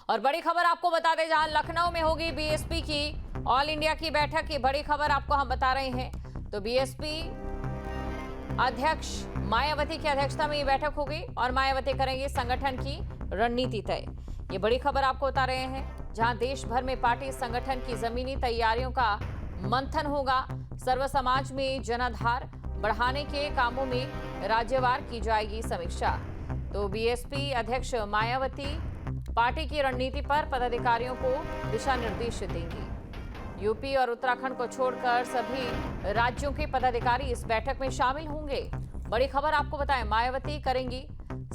और बड़ी खबर आपको बता दें, जहां लखनऊ में होगी बीएसपी की ऑल इंडिया की बैठक की बड़ी खबर आपको हम बता रहे हैं। तो बीएसपी अध्यक्ष मायावती की अध्यक्षता में ये बैठक होगी और मायावती करेंगे संगठन की रणनीति तय। ये बड़ी खबर आपको बता रहे हैं, जहां देश भर में पार्टी संगठन की जमीनी तैयारियों का मंथन होगा। सर्व समाज में जनाधार बढ़ाने के कामों में राज्यवार की जाएगी समीक्षा। तो बीएसपी अध्यक्ष मायावती पार्टी की रणनीति पर पदाधिकारियों को दिशा निर्देश देंगी। यूपी और उत्तराखंड को छोड़कर सभी राज्यों के पदाधिकारी इस बैठक में शामिल होंगे। बड़ी खबर आपको बताएं, मायावती करेंगी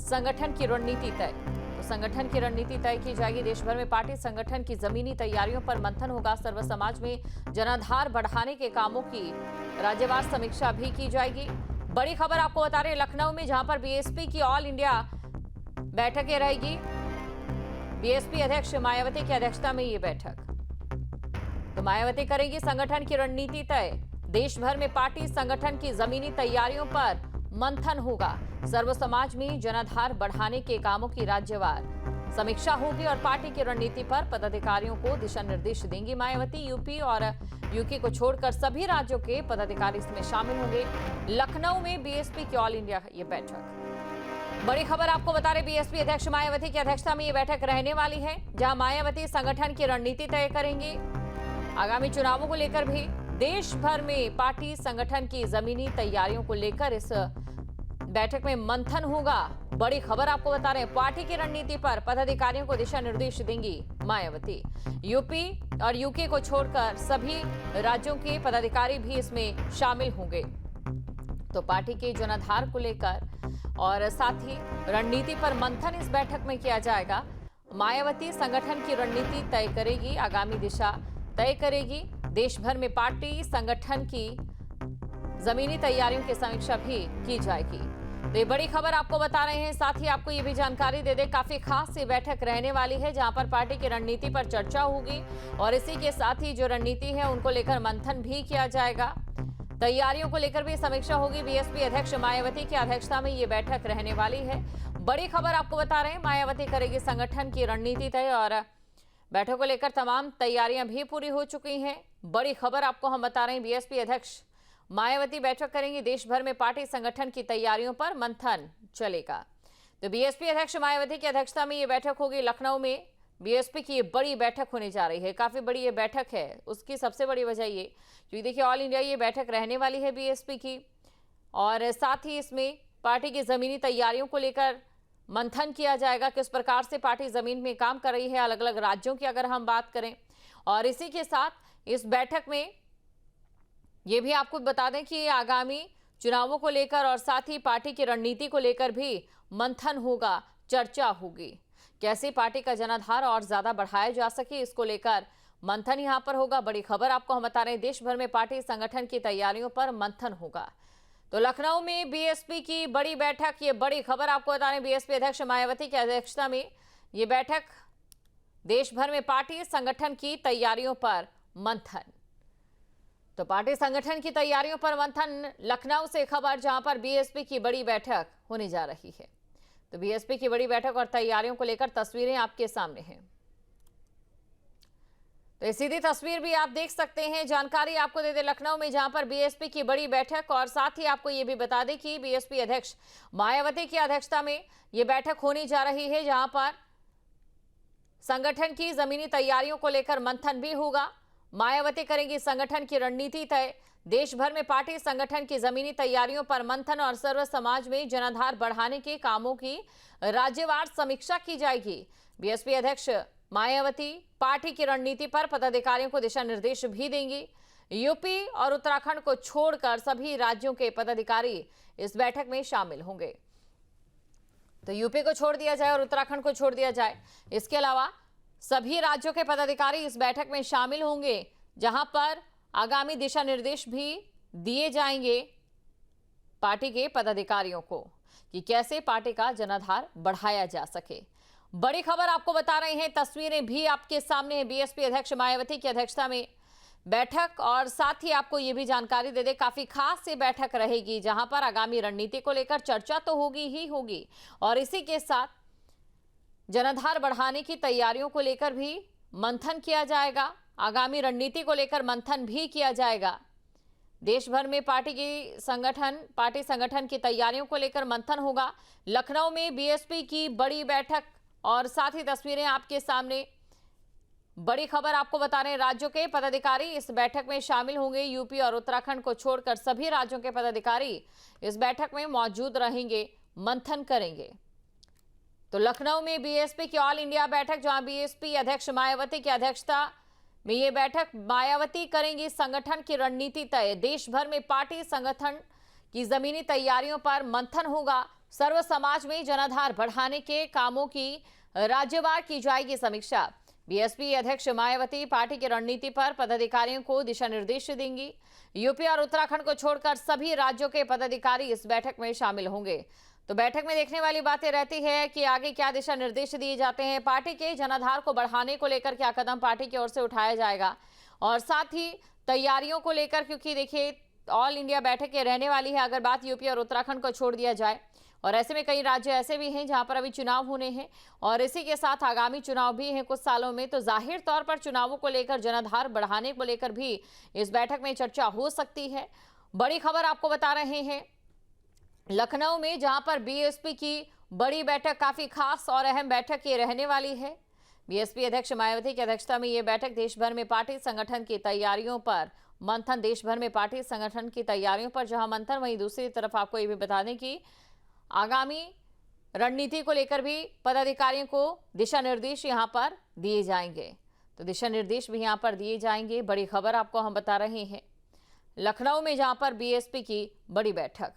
संगठन की रणनीति तय। तो संगठन की रणनीति तय की जाएगी। देश भर में पार्टी संगठन की जमीनी तैयारियों पर मंथन होगा। सर्व समाज में जनाधार बढ़ाने के कामों की राज्यवार समीक्षा भी की जाएगी। बड़ी खबर आपको बता रहे हैं, लखनऊ में जहां पर बीएसपी की ऑल इंडिया बैठकें रहेगी। बीएसपी अध्यक्ष मायावती की अध्यक्षता में ये बैठक। तो मायावती करेंगी संगठन की रणनीति तय। देश भर में पार्टी संगठन की जमीनी तैयारियों पर मंथन होगा। सर्व समाज में जनाधार बढ़ाने के कामों की राज्यवार समीक्षा होगी और पार्टी की रणनीति पर पदाधिकारियों को दिशा निर्देश देंगी मायावती। यूपी और यूके को छोड़कर सभी राज्यों के पदाधिकारी इसमें शामिल होंगे। लखनऊ में बीएसपी की ऑल इंडिया ये बैठक। बड़ी खबर आपको बता रहे, बीएसपी अध्यक्ष मायावती की अध्यक्षता में ये बैठक रहने वाली है, जहां मायावती संगठन की रणनीति तय करेंगे। आगामी चुनावों को लेकर भी देश भर में पार्टी संगठन की जमीनी तैयारियों को लेकर इस बैठक में मंथन होगा। बड़ी खबर आपको बता रहे हैं, पार्टी की रणनीति पर पदाधिकारियों को दिशा निर्देश देंगी मायावती। यूपी और यूके को छोड़कर सभी राज्यों के पदाधिकारी भी इसमें शामिल होंगे। तो पार्टी के जनाधार को लेकर और साथ ही रणनीति पर मंथन इस बैठक में किया जाएगा। मायावती संगठन की रणनीति तय करेगी, आगामी दिशा तय करेगी। देश भर में पार्टी संगठन की जमीनी तैयारियों की समीक्षा भी की जाएगी। तो ये बड़ी खबर आपको बता रहे हैं। साथ ही आपको ये भी जानकारी दे दें, काफी खास सी बैठक रहने वाली है, जहां पर पार्टी की रणनीति पर चर्चा होगी और इसी के साथ ही जो रणनीति है उनको लेकर मंथन भी किया जाएगा। तैयारियों को लेकर भी समीक्षा होगी। बीएसपी अध्यक्ष मायावती की अध्यक्षता में ये बैठक रहने वाली है। बड़ी खबर आपको बता रहे हैं, मायावती करेगी संगठन की रणनीति तय और बैठक को लेकर तमाम तैयारियां भी पूरी हो चुकी हैं। बड़ी खबर आपको हम बता रहे हैं, बीएसपी अध्यक्ष मायावती बैठक करेंगी। देश भर में पार्टी संगठन की तैयारियों पर मंथन चलेगा। तो बीएसपी अध्यक्ष मायावती की अध्यक्षता में ये बैठक होगी। लखनऊ में बीएसपी की ये बड़ी बैठक होने जा रही है, काफी बड़ी ये बैठक है। उसकी सबसे बड़ी वजह ये, क्योंकि देखिए ऑल इंडिया ये बैठक रहने वाली है बीएसपी की, और साथ ही इसमें पार्टी की जमीनी तैयारियों को लेकर मंथन किया जाएगा, किस प्रकार से पार्टी जमीन में काम कर रही है अलग अलग राज्यों की अगर हम बात करें। और इसी के साथ इस बैठक में ये भी आपको बता दें कि आगामी चुनावों को लेकर और साथ ही पार्टी की रणनीति को लेकर भी मंथन होगा, चर्चा होगी। कैसे पार्टी का जनाधार और ज्यादा बढ़ाया जा सके, इसको लेकर मंथन यहां पर होगा। बड़ी खबर आपको हम बता रहे हैं, देश भर में पार्टी संगठन की तैयारियों पर मंथन होगा। तो लखनऊ में बीएसपी की बड़ी बैठक, ये बड़ी खबर आपको बता रहे हैं, बीएसपी अध्यक्ष मायावती की अध्यक्षता में ये बैठक। देश भर में पार्टी संगठन की तैयारियों पर मंथन। तो पार्टी संगठन की तैयारियों पर मंथन, लखनऊ से खबर, जहां पर बीएसपी की बड़ी बैठक होने जा रही है। तो बीएसपी की बड़ी बैठक और तैयारियों को लेकर तस्वीरें आपके सामने हैं। तो ये सीधी तस्वीर भी आप देख सकते हैं। जानकारी आपको दे दें, लखनऊ में जहां पर बीएसपी की बड़ी बैठक, और साथ ही आपको ये भी बता दें कि बीएसपी अध्यक्ष मायावती की अध्यक्षता में ये बैठक होने जा रही है, जहां पर संगठन की जमीनी तैयारियों को लेकर मंथन भी होगा। मायावती करेंगी संगठन की रणनीति तय। देश भर में पार्टी संगठन की जमीनी तैयारियों पर मंथन और सर्व समाज में जनाधार बढ़ाने के कामों की राज्यवार समीक्षा की जाएगी। बीएसपी अध्यक्ष मायावती पार्टी की रणनीति पर पदाधिकारियों को दिशा निर्देश भी देंगी। यूपी और उत्तराखंड को छोड़कर सभी राज्यों के पदाधिकारी इस बैठक में शामिल होंगे। तो यूपी को छोड़ दिया जाए और उत्तराखंड को छोड़ दिया जाए, इसके अलावा सभी राज्यों के पदाधिकारी इस बैठक में शामिल होंगे, जहां पर आगामी दिशा निर्देश भी दिए जाएंगे पार्टी के पदाधिकारियों को कि कैसे पार्टी का जनाधार बढ़ाया जा सके। बड़ी खबर आपको बता रहे हैं, तस्वीरें भी आपके सामने है। बीएसपी अध्यक्ष मायावती की अध्यक्षता में बैठक, और साथ ही आपको ये भी जानकारी दे दे, काफी खास सी बैठक रहेगी, जहां पर आगामी रणनीति को लेकर चर्चा तो होगी ही होगी, और इसी के साथ जनाधार बढ़ाने की तैयारियों को लेकर भी मंथन किया जाएगा। आगामी रणनीति को लेकर मंथन भी किया जाएगा। देश भर में पार्टी संगठन की तैयारियों को लेकर मंथन होगा। लखनऊ में बीएसपी की बड़ी बैठक और साथ ही तस्वीरें आपके सामने। बड़ी खबर आपको बता रहे हैं, राज्यों के पदाधिकारी इस बैठक में शामिल होंगे। यूपी और उत्तराखंड को छोड़कर सभी राज्यों के पदाधिकारी इस बैठक में मौजूद रहेंगे, मंथन करेंगे। तो लखनऊ में बीएसपी की ऑल इंडिया बैठक, जहां बीएसपी अध्यक्ष मायावती की अध्यक्षता में ये बैठक मायावती करेंगी संगठन की रणनीति तय। देश भर में पार्टी संगठन की जमीनी तैयारियों पर मंथन होगा। सर्व समाज में जनाधार बढ़ाने के कामों की राज्यवार की जाएगी समीक्षा। बीएसपी अध्यक्ष मायावती पार्टी की रणनीति पर पदाधिकारियों को दिशा निर्देश देंगी। यूपी और उत्तराखंड को छोड़कर सभी राज्यों के पदाधिकारी इस बैठक में शामिल होंगे। तो बैठक में देखने वाली बातें रहती है कि आगे क्या दिशा निर्देश दिए जाते हैं, पार्टी के जनाधार को बढ़ाने को लेकर क्या कदम पार्टी की ओर से उठाया जाएगा, और साथ ही तैयारियों को लेकर, क्योंकि देखिए ऑल इंडिया बैठक ये रहने वाली है अगर बात यूपी और उत्तराखंड को छोड़ दिया जाए। और ऐसे में कई राज्य ऐसे भी हैं जहां पर अभी चुनाव होने हैं और इसी के साथ आगामी चुनाव भी हैं कुछ सालों में। तो जाहिर तौर पर चुनावों को लेकर जनाधार बढ़ाने को लेकर भी इस बैठक में चर्चा हो सकती है। बड़ी खबर आपको बता रहे हैं लखनऊ में, जहां पर बीएसपी की बड़ी बैठक, काफी खास और अहम बैठक ये रहने वाली है। बीएसपी अध्यक्ष मायावती की अध्यक्षता में ये बैठक देश भर में पार्टी संगठन की तैयारियों पर मंथन। देश भर में पार्टी संगठन की तैयारियों पर जहां मंथन, वहीं दूसरी तरफ आपको ये भी बता दें कि आगामी रणनीति को लेकर भी पदाधिकारियों को दिशा निर्देश यहां पर दिए जाएंगे। तो दिशा निर्देश भी यहां पर दिए जाएंगे। बड़ी खबर आपको हम बता रहे हैं लखनऊ में, जहां पर बीएसपी की बड़ी बैठक।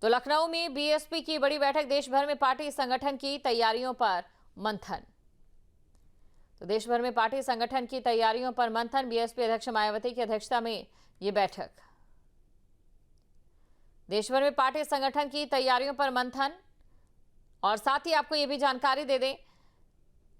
तो लखनऊ में बीएसपी की बड़ी बैठक, देश भर में पार्टी संगठन की तैयारियों पर मंथन। तो देश भर में पार्टी संगठन की तैयारियों पर मंथन, बीएसपी अध्यक्ष मायावती की अध्यक्षता में ये बैठक। देश भर में पार्टी संगठन की तैयारियों पर मंथन, और साथ ही आपको ये भी जानकारी दे दें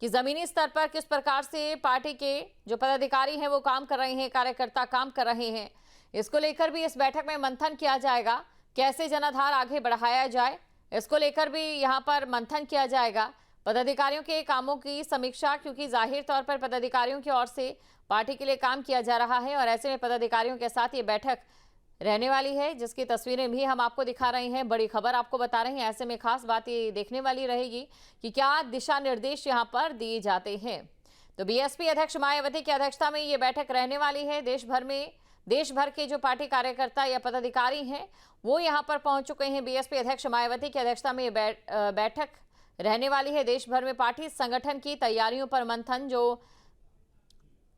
कि जमीनी स्तर पर किस प्रकार से पार्टी के जो पदाधिकारी हैं वो काम कर रहे हैं, कार्यकर्ता काम कर रहे हैं, इसको लेकर भी इस बैठक में मंथन किया जाएगा। कैसे जनाधार आगे बढ़ाया जाए, इसको लेकर भी यहाँ पर मंथन किया जाएगा। पदाधिकारियों के कामों की समीक्षा, क्योंकि जाहिर तौर पर पदाधिकारियों की ओर से पार्टी के लिए काम किया जा रहा है और ऐसे में पदाधिकारियों के साथ ये बैठक रहने वाली है, जिसकी तस्वीरें भी हम आपको दिखा रहे हैं। बड़ी खबर आपको बता रहे हैं। ऐसे में खास बात ये देखने वाली रहेगी कि क्या दिशा निर्देश यहाँ पर दिए जाते हैं। तो बीएसपी अध्यक्ष मायावती की अध्यक्षता में ये बैठक रहने वाली है। देश भर के जो पार्टी कार्यकर्ता या पदाधिकारी हैं वो यहाँ पर पहुंच चुके हैं। बीएसपी अध्यक्ष मायावती की अध्यक्षता में ये बैठक रहने वाली है। देश भर में पार्टी संगठन की तैयारियों पर मंथन। जो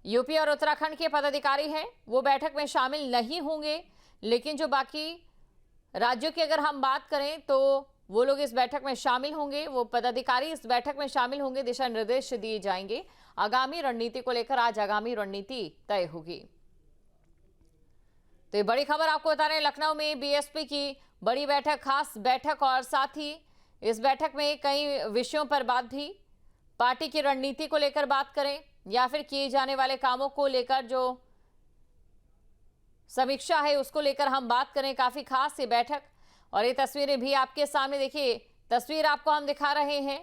यूपी और उत्तराखंड के पदाधिकारी हैं वो बैठक में शामिल नहीं होंगे, लेकिन जो बाकी राज्यों की अगर हम बात करें तो वो लोग इस बैठक में शामिल होंगे, वो पदाधिकारी इस बैठक में शामिल होंगे। दिशा निर्देश दिए जाएंगे। आगामी रणनीति को लेकर आज आगामी रणनीति तय होगी। तो ये बड़ी खबर आपको बता रहे हैं लखनऊ में बीएसपी की बड़ी बैठक, खास बैठक, और साथ ही इस बैठक में कई विषयों पर बात भी, पार्टी की रणनीति को लेकर बात करें या फिर किए जाने वाले कामों को लेकर जो समीक्षा है उसको लेकर हम बात करें। काफी खास ये बैठक, और ये तस्वीरें भी आपके सामने देखिए, तस्वीर आपको हम दिखा रहे हैं।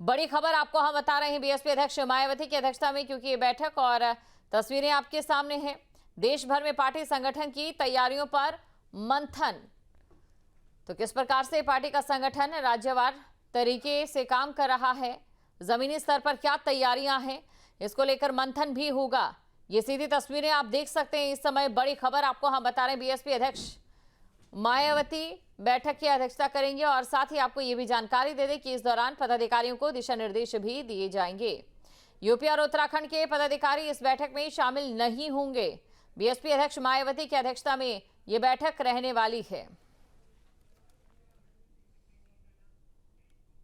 बड़ी खबर आपको हम बता रहे हैं बीएसपी अध्यक्ष मायावती की अध्यक्षता में, क्योंकि ये बैठक और तस्वीरें आपके सामने हैं। देश भर में पार्टी संगठन की तैयारियों पर मंथन। तो किस प्रकार से पार्टी का संगठन राज्यवार तरीके से काम कर रहा है, जमीनी स्तर पर क्या तैयारियां हैं, इसको लेकर मंथन भी होगा। ये सीधी तस्वीरें आप देख सकते हैं इस समय। बड़ी खबर आपको हम बता रहे हैं बीएसपी अध्यक्ष मायावती बैठक की अध्यक्षता करेंगे, और साथ ही आपको ये भी जानकारी दे दें कि इस दौरान पदाधिकारियों को दिशा निर्देश भी दिए जाएंगे। यूपी और उत्तराखंड के पदाधिकारी इस बैठक में शामिल नहीं होंगे। बीएसपी अध्यक्ष मायावती की अध्यक्षता में ये बैठक रहने वाली है।